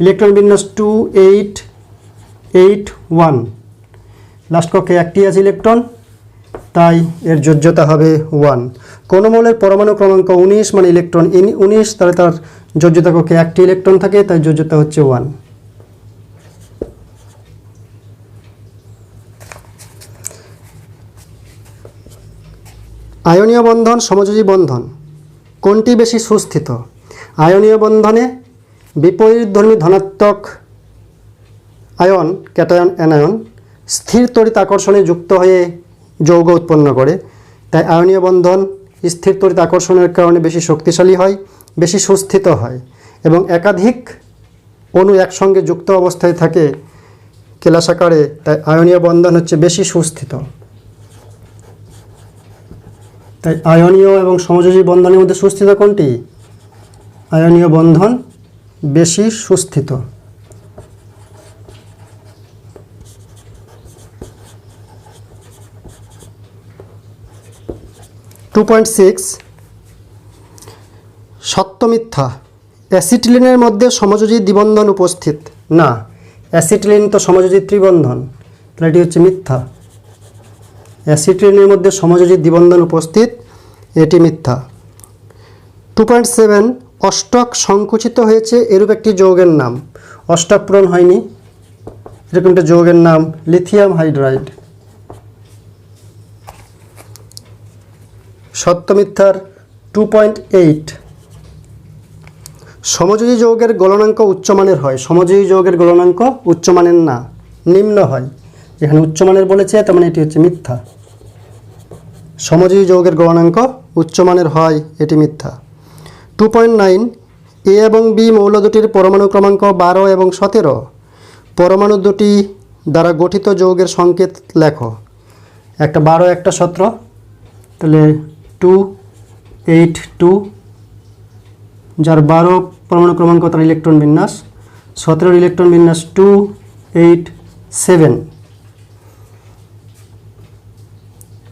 ইলেকট্রন বিন্যাস 2881, লাস্ট কক্ষে একটি আছে ইলেকট্রন, তাই এর যোজ্যতা হবে 1। কোন মৌলের পরমাণু ক্রমাঙ্ক 19 মানে ইলেকট্রন 19, তাহলে তার যোজ্যতা কক্ষে একটি ইলেকট্রন থাকে, তাই যোজ্যতা হচ্ছে 1। আয়নীয় বন্ধন সমযোজী বন্ধন কোনটি বেশি সুস্থিত? আয়নীয় বন্ধনে বিপরীতধর্মী ধনাত্মক আয়ন, ক্যাটায়ন, অ্যানায়ন স্থির তড়িৎ আকর্ষণে যুক্ত হয়ে যৌগ উৎপন্ন করে, তাই আয়নীয় বন্ধন স্থির তড়িৎ আকর্ষণের কারণে বেশি শক্তিশালী হয়, বেশি সুস্থিত হয় এবং একাধিক অণু একসঙ্গে যুক্ত অবস্থায় থাকে কেলাসাকারে, তাই আয়নীয় বন্ধন হচ্ছে বেশি সুস্থিত। তাই আয়নীয় এবং সমযোজী বন্ধনের মধ্যে সুস্থিত কোনটি? আয়নীয় বন্ধন বেশি সুস্থিত। সত্য মিথ্যা অ্যাসিটিলিনের মধ্যে সমযোজী দ্বিবন্ধন উপস্থিত? না, অ্যাসিটিলিন তো সমযোজী ত্রিবন্ধন, তাহলে এটি হচ্ছে মিথ্যা। অ্যাসিটিলিনের মধ্যে সমযোজী দ্বিবন্ধন উপস্থিত, এটি মিথ্যা। 2.7 অষ্টক সংকুচিত হয়েছে এরূপ একটি যৌগের নাম? অষ্টক পূরণ হয়নি এরকম একটা যৌগের নাম লিথিয়াম হাইড্রাইড। সত্য মিথ্যার 2.8 সমযোজী যৌগের গলনাঙ্ক উচ্চমানের হয়? সমযোজী যৌগের গলনাঙ্ক উচ্চমানের না, নিম্ন হয়। যেখানে উচ্চমানের বলেছে তার মানে এটি হচ্ছে মিথ্যা। সমযোজী যৌগের গলনাঙ্ক উচ্চমানের হয়, এটি মিথ্যা। 2.9 এ এবং বি মৌল দুটির পরমাণু ক্রমাঙ্ক 12 এবং 17। পরমাণু দুটি দ্বারা গঠিত যৌগের সংকেত লেখো। একটা 12, একটা 17, তাহলে 282, যার 12 পরমাণু ক্রমাঙ্ক তার ইলেকট্রন বিন্যাস, 17 ইলেকট্রন বিন্যাস 287।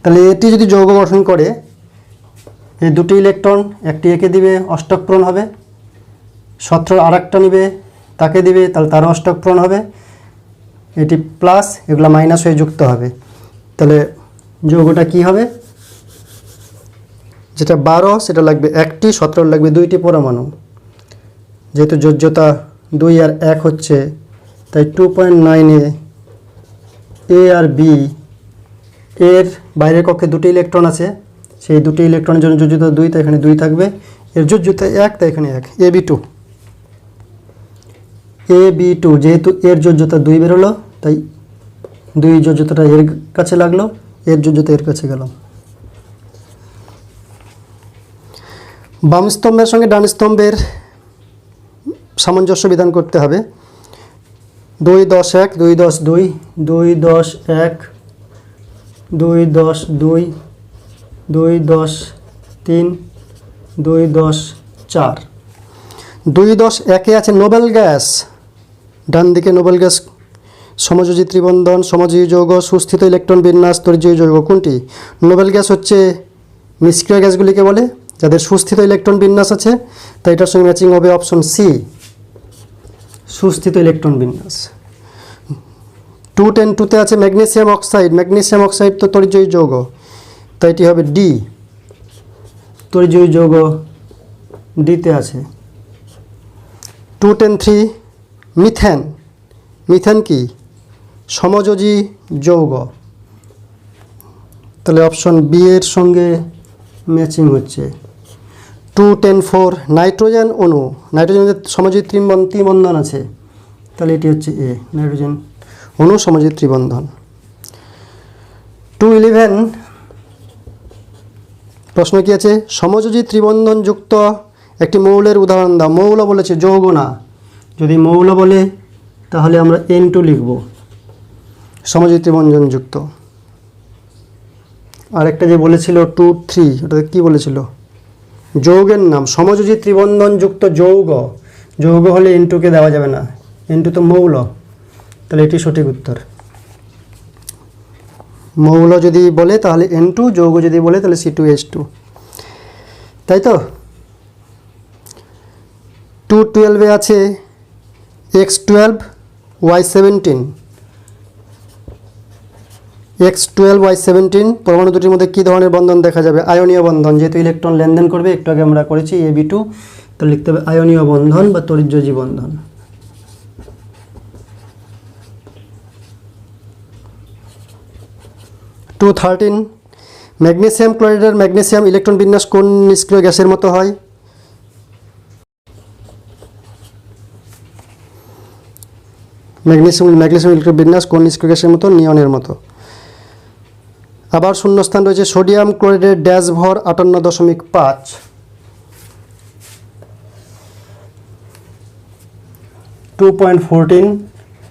তাহলে এটি যদি যৌগ গঠন করে, এই দুটি ইলেকট্রন একটি একে দিবে, অষ্টক পূরণ হবে। 17 আর একটা নিবে, তাকে দিবে, তাহলে তারও অষ্টক পূরণ হবে। এটি প্লাস, এগুলো মাইনাস হয়ে যুক্ত হবে। তাহলে যৌগটা কি হবে? যেটা 12 সেটা লাগবে একটি, 17 লাগবে দুইটি পরমাণু। যেহেতু যোজ্যতা 2 আর 1 হচ্ছে, তাই 2.9 এ আর বি এর বাইরের কক্ষে দুটি ইলেকট্রন আছে, সেই দুটি ইলেকট্রনের জন্য যোজ্যতা 2, তাই এখানে 2 থাকবে। এর যোজ্যতা 1, তাই এখানে 1। AB2 যেহেতু এর যোজ্যতা 2 বেরোলো, তাই 2 যোজ্যতাটা এর কাছে লাগলো, এর যোজ্যতা এর কাছে গেল। বাম স্তম্ভের সঙ্গে ডান স্তম্ভের সামঞ্জস্য বিধান করতে হবে। 2-10-1, 2-10-2, 2-10-1, 2-10-2, 2-10-3, 2-10-4। 2-10-1 আছে নোবেল গ্যাস। ডান দিকে নোবেল গ্যাস সমযোজী ত্রিবন্ধন, সমযোজী যৌগ, সুস্থিত ইলেকট্রন বিন্যাস, তড়িৎজয়ী যৌগ কোনটি? নোবেল গ্যাস হচ্ছে নিষ্ক্রিয় গ্যাসগুলিকে বলে, যাদের সুস্থিত ইলেকট্রন বিন্যাস আছে, তাই এটার সঙ্গে ম্যাচিং হবে অপশন সি, সুস্থিত ইলেকট্রন বিন্যাস। 210-2 আছে ম্যাগনেসিয়াম অক্সাইড। ম্যাগনেসিয়াম অক্সাইড তো তড়িৎজয়ী যৌগ, তাই এটি হবে ডি, তড়িৎজয়ী যৌগ ডিতে আছে। 210-3 মিথেন। মিথেন কি? সমযোজী যৌগ, তাহলে অপশন বি এর সঙ্গে ম্যাচিং হচ্ছে। 210-4 নাইট্রোজেন অণু। নাইট্রোজেনের সমযোজী ত্রিবন্ধন আছে, তাহলে এটি হচ্ছে এ, নাইট্রোজেন অণু সমযোজী ত্রিবন্ধন। 211 প্রশ্ন কি আছে? সমযোজী ত্রিবন্ধন যুক্ত একটি মৌলের উদাহরণ দাও। মৌল বলেছে, যৌগ না। যদি মৌল বলে তাহলে আমরা N2 লিখব, সমযোজী ত্রিবন্ধন যুক্ত। আরেকটা যে বলেছিল 2-3, ওটাতে কী বলেছিল? যৌগের নাম। সমযোজী ত্রিবন্ধন যুক্ত যৌগ, যৌগ হলে N2 কে দেওয়া যাবে না, N2 তো মৌল, তাহলে এটি সঠিক উত্তর। মৌল যদি বলে তাহলে N2, যৌগ যদি বলে তাহলে C2H2, তাই তো। 212 আছে X12Y17। X12Y17 পরমাণু দুটির মধ্যে কী ধরনের বন্ধন দেখা যাবে? আয়নীয় বন্ধন, যেহেতু ইলেকট্রন লেনদেন করবে, একটু আগে আমরা করেছি AB2, তো লিখতে হবে আয়নীয় বন্ধন বা তড়িৎযোজী বন্ধন। 213 ম্যাগনেসিয়াম ক্লোরাইডের ম্যাগনেসিয়াম ইলেকট্রন বিন্যাস কোন নিষ্ক্রিয় গ্যাসের মতো হয়? ম্যাগনেসিয়াম ইলেকট্রন বিন্যাস কোন নিষ্ক্রিয় গ্যাসের মতো? নিয়নের মতো। আবার শূন্যস্থান রয়েছে সোডিয়াম ক্লোরাইডের ড্যাশ ভর 58.5।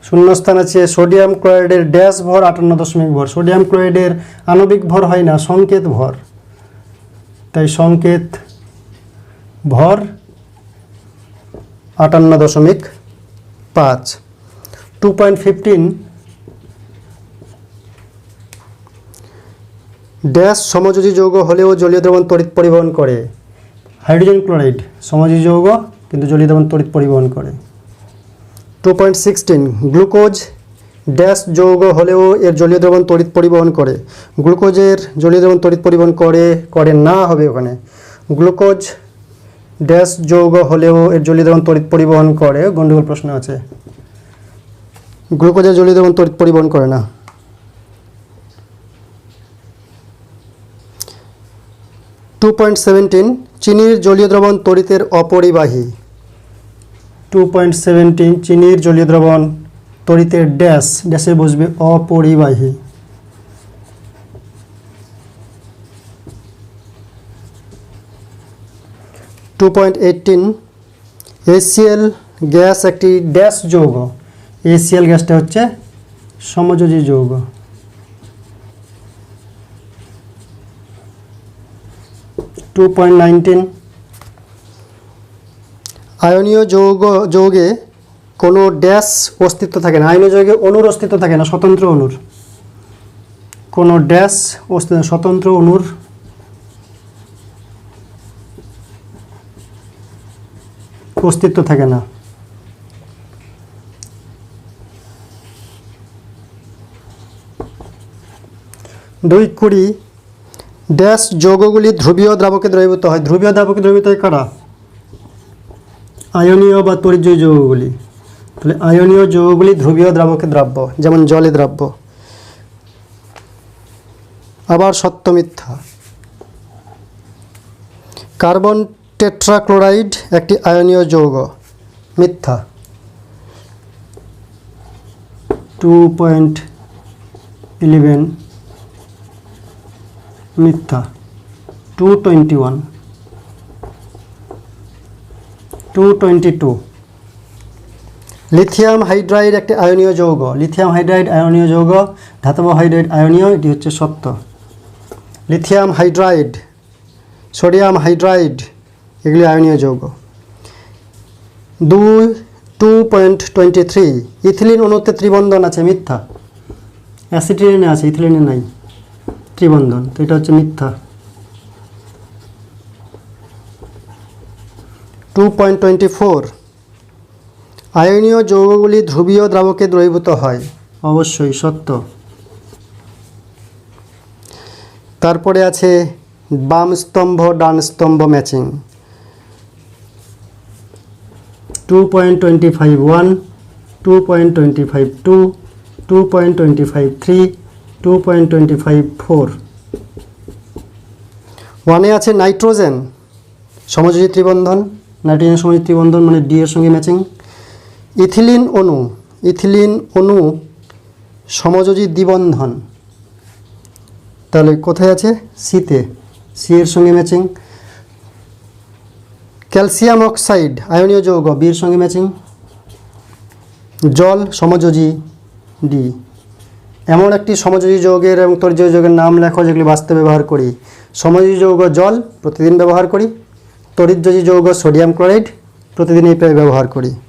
শূন্যস্থান আছে সোডিয়াম ক্লোরাইডের ড্যাশ ভর 58 ভর। সোডিয়াম ক্লোরাইডের আণবিক ভর হয় না, সংকেত ভর, তাই সংকেত ভর 58.5। 2.15 ড্যাশ সমযোজী যৌগ হলেও জলীয় দ্রবণ তড়িৎ পরিবহন করে। হাইড্রোজেন ক্লোরাইড সমযোজী যৌগ কিন্তু জলীয় দ্রবণ তড়িৎ পরিবহন করে। 2.16 গ্লুকোজ ড্যাশ যৌগ হলেও এর জলীয় দ্রবণ তড়িৎ পরিবহন করে। গ্লুকোজের জলীয় দ্রবণ তড়িৎ পরিবহন করে না হবে ওখানে। গ্লুকোজ ড্যাশ যৌগ হলেও এর জলীয় দ্রবণ তড়িৎ পরিবহন করে, গন্ডগোল প্রশ্ন আছে। গ্লুকোজের জলীয় দ্রবণ তড়িৎ পরিবহন করে না। 2.17 চিনির জলীয় দ্রবণ তড়িতের অপরিবাহী। 2.17 চিনির জলীয় দ্রবণ তড়িতের ড্যাশে বসবে অপরিবাহী। 2.18 HCl গ্যাস একটি ড্যাশ যৌগ। HCl গ্যাসটা হচ্ছে সমযোজী যৌগ। 2.19 আয়নীয় যৌগে কোনো ড্যাশ অস্তিত্ব থাকে না। আয়নীয় যৌগে অণুর অস্তিত্ব থাকে না, স্বতন্ত্র অণুর। কোনো ড্যাশ অস্তিত্ব, স্বতন্ত্র অণুর অস্তিত্ব থাকে না। দুই 20 ড্যাশ যৌগগুলি ধ্রুবীয় দ্রাবকে দ্রবীভূত হয়। ধ্রুবীয় দ্রাবকে দ্রবীভূত হয় কারা? আয়নীয় বা তড়িৎজয়ী যৌগগুলি। তাহলে আয়নীয় যৌগগুলি ধ্রুবীয় দ্রাবকে দ্রাব্য, যেমন জলে দ্রাব্য। আবার সত্য মিথ্যা। কার্বন টেট্রাক্লোরাইড একটি আয়নীয় যৌগ। মিথ্যা। 2.11 মিথ্যা। 222 লিথিয়াম হাইড্রাইড একটি আয়নীয় যৌগ। লিথিয়াম হাইড্রাইড আয়নীয় যৌগ, ধাতব হাইড্রাইড আয়নীয়, এটি হচ্ছে সত্য। লিথিয়াম হাইড্রাইড, সোডিয়াম হাইড্রাইড এগুলি আয়নীয় যৌগ। 2.23 ইথিলিন অণুতে ত্রিবন্ধন আছে। মিথ্যা। অ্যাসিটিলিনে আছে, ইথিলিনে নাই ত্রিবন্ধন, তো এটা হচ্ছে মিথ্যা। 2.24 আয়নীয় যৌগগুলি ধ্রুবীয় দ্রাবকে দ্রবীভূত হয়। অবশ্যই সত্য। তারপরে আছে বাম স্তম্ভ ডান স্তম্ভ ম্যাচিং। 2.25(1), 2.25(2), 2.25(3), 2.25(4). 1 আছে নাইট্রোজেন সমযোজী ত্রিবন্ধন, নাইট্রোজেন সমযোজী ত্রিবন্ধন মানে ডি এর সঙ্গে ম্যাচিং। ইথিলিন অণু সমযোজী দ্বিবন্ধন, তাহলে কোথায় আছে? সিতে, সি এর সঙ্গে ম্যাচিং। ক্যালসিয়াম অক্সাইড আয়নীয় যৌগ, বি এর সঙ্গে ম্যাচিং। জল সমযোজী, ডি। এমন একটি সমযোজী যৌগের এবং তড়িৎ যৌগের নাম লেখো যেগুলি বাস্তবে ব্যবহার করি। সমযোজী যৌগ জল প্রতিদিন ব্যবহার করি, তড়িৎযোজী যৌগ সোডিয়াম ক্লোরাইড প্রতিদিন এই ব্যবহার করি।